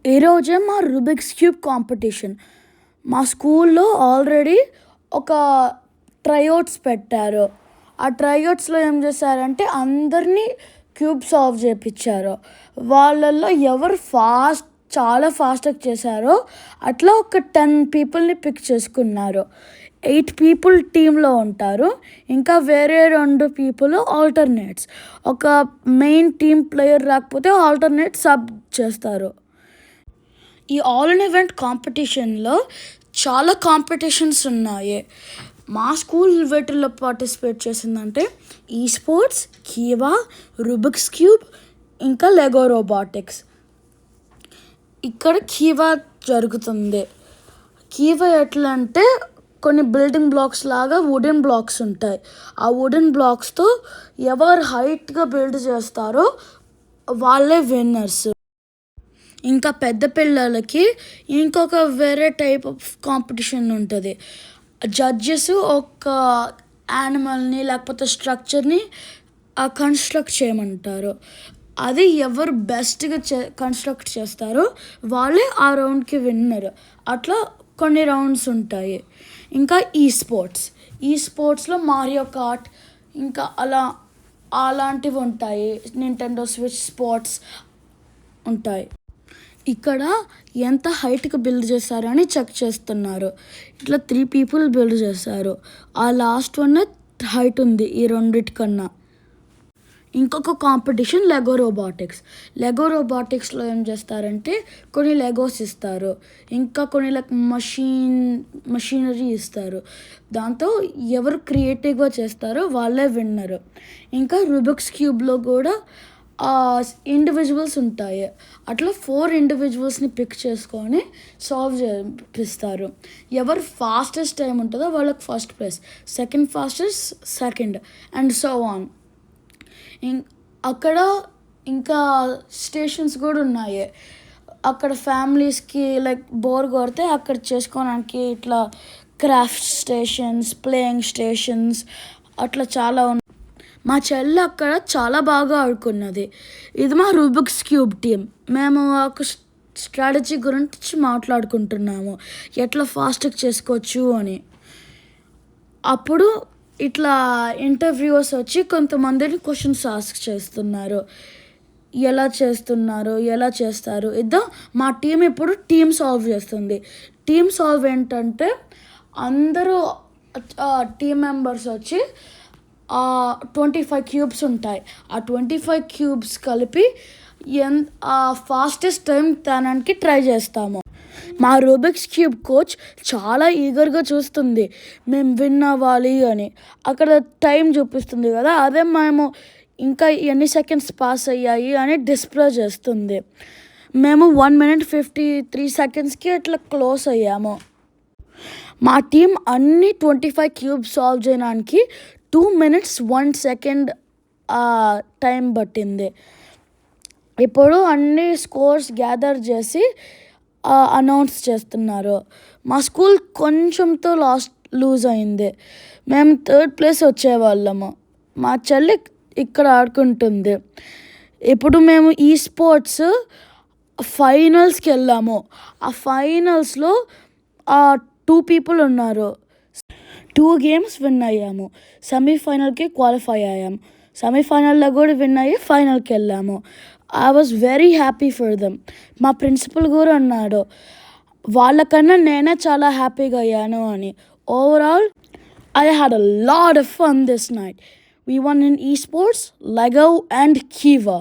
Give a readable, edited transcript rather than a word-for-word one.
ఈరోజే మా Rubik's cube competition. మా స్కూల్లో ఆల్రెడీ ఒక ట్రైఔట్స్ పెట్టారు. ఆ ట్రైఔట్స్‌లో ఏం చేశారంటే అందరినీ క్యూబ్ సాల్వ్ చేపిచ్చారు. వాళ్ళల్లో ఎవరు చాలా ఫాస్ట్‌గా చేశారో అట్లా ఒక 10 పీపుల్‌ని పిక్ చేసుకున్నారు. 8 పీపుల్ టీమ్‌లో ఉంటారు. ఇంకా వేరే 2 పీపుల్ ఆల్టర్‌నేట్స్. ఒక మెయిన్ టీమ్ ప్లేయర్ రాకపోతే ఆల్టర్‌నేట్ సబ్ చేస్తారు. ఈ ఆల్ ఇన్ ఈవెంట్ కాంపిటీషన్లో చాలా కాంపిటీషన్స్ ఉన్నాయి. మా స్కూల్ వీటిల్లో పార్టిసిపేట్ చేసిందంటే ఈ స్పోర్ట్స్, కీవా, రూబిక్స్ క్యూబ్, ఇంకా లెగో రోబాటిక్స్. ఇక్కడ కీవా జరుగుతుంది. కీవా ఎట్లా అంటే కొన్ని బిల్డింగ్ బ్లాక్స్ లాగా వుడెన్ బ్లాక్స్ ఉంటాయి. ఆ వుడెన్ బ్లాక్స్తో ఎవరు హైట్గా బిల్డ్ చేస్తారో వాళ్ళే విన్నర్స్. ఇంకా పెద్ద పిల్లలకి ఇంకొక వేరే టైప్ ఆఫ్ కాంపిటీషన్ ఉంటుంది. జడ్జెస్ ఒక యానిమల్ని లేకపోతే స్ట్రక్చర్ని కన్స్ట్రక్ట్ చేయమంటారు. అది ఎవరు బెస్ట్గా కన్స్ట్రక్ట్ చేస్తారో వాళ్ళే ఆ రౌండ్కి విన్నర్. అట్లా కొన్ని రౌండ్స్ ఉంటాయి. ఇంకా ఈ స్పోర్ట్స్లో మారియో కార్ట్ ఇంకా అలాంటివి ఉంటాయి. నింటెండో స్విచ్ స్పోర్ట్స్ ఉంటాయి. ఇక్కడ ఎంత హైట్కి బిల్డ్ చేశారని చెక్ చేస్తున్నారు. ఇట్లా 3 పీపుల్ బిల్డ్ చేశారు. ఆ లాస్ట్ వన్ హైట్ ఉంది ఈ రెండిటికన్నా. ఇంకొక కాంపిటీషన్ లెగో రోబాటిక్స్లో ఏం చేస్తారంటే కొన్ని లెగోస్ ఇస్తారు. ఇంకా కొన్ని మషీనరీ ఇస్తారు. దాంతో ఎవరు క్రియేటివ్గా చేస్తారో వాళ్ళే విన్నరు. ఇంకా రూబిక్స్ క్యూబ్లో కూడా ఇండివిజువల్స్ ఉంటాయి. అట్లా 4 ఇండివిజువల్స్ని పిక్ చేసుకొని సాల్వ్ చేపిస్తారు. ఎవరు ఫాస్టెస్ట్ టైం ఉంటుందో వాళ్ళకి first prize, second fastest second and so on. అక్కడ ఇంకా స్టేషన్స్ కూడా ఉన్నాయి. అక్కడ ఫ్యామిలీస్కి బోర్ కొడితే అక్కడ చేసుకోవడానికి ఇట్లా క్రాఫ్ట్ స్టేషన్స్, ప్లేయింగ్ స్టేషన్స్ అట్లా చాలా ఉన్నాయి. మా చెల్లి అక్కడ చాలా బాగా ఆడుకున్నది. ఇది మా రూబిక్స్ క్యూబ్ టీం. మేము ఒక స్ట్రాటజీ గురించి మాట్లాడుకుంటున్నాము, ఎట్లా ఫాస్ట్గా చేసుకోవచ్చు అని. అప్పుడు ఇట్లా ఇంటర్వ్యూవర్స్ వచ్చి కొంతమందిని క్వశ్చన్స్ ఆస్క్ చేస్తున్నారు. ఎలా చేస్తారు మా టీం ఇప్పుడు టీమ్ సాల్వ్ చేస్తుంది. టీమ్ సాల్వ్ ఏంటంటే అందరూ టీం మెంబర్స్ వచ్చి 25 క్యూబ్స్ ఉంటాయి. ఆ 25 క్యూబ్స్ కలిపి ఫాస్టెస్ట్ టైం తనకి ట్రై చేస్తాము. మా రూబిక్స్ క్యూబ్ కోచ్ చాలా ఈగర్గా చూస్తుంది మేము విన్ అవ్వాలి అని. అక్కడ టైం చూపిస్తుంది కదా, అదే మేము ఇంకా ఎన్ని సెకండ్స్ పాస్ అయ్యాయి అని డిస్ప్లే చేస్తుంది. మేము 1 minute 53 secondsకి అట్లా క్లోజ్ అయ్యాము. మా టీం అన్ని 25 క్యూబ్స్ సాల్వ్ చేయడానికి 2 minutes 1 second టైం పట్టింది. ఇప్పుడు అన్ని స్కోర్స్ గ్యాదర్ చేసి అనౌన్స్ చేస్తున్నారు. మా స్కూల్ కొంచెంతో లూజ్ అయింది. మేము 3rd place వచ్చేవాళ్ళము. మా చెల్లి ఇక్కడ ఆడుకుంటుంది. ఇప్పుడు మేము ఈ స్పోర్ట్స్ ఫైనల్స్కి వెళ్ళాము. ఆ ఫైనల్స్లో 2 people ఉన్నారు. 2 games విన్ అయ్యాము. సెమీఫైనల్కి క్వాలిఫై అయ్యాము. సెమీఫైనల్లో కూడా విన్ అయ్యి ఫైనల్కి వెళ్ళాము. I was very happy for them. మా ప్రిన్సిపల్ కూడా అన్నాడు వాళ్ళకన్నా నేనే చాలా హ్యాపీగా అయ్యాను అని. Overall I had a lot of fun this night. We won in esports, Lego and Kiva.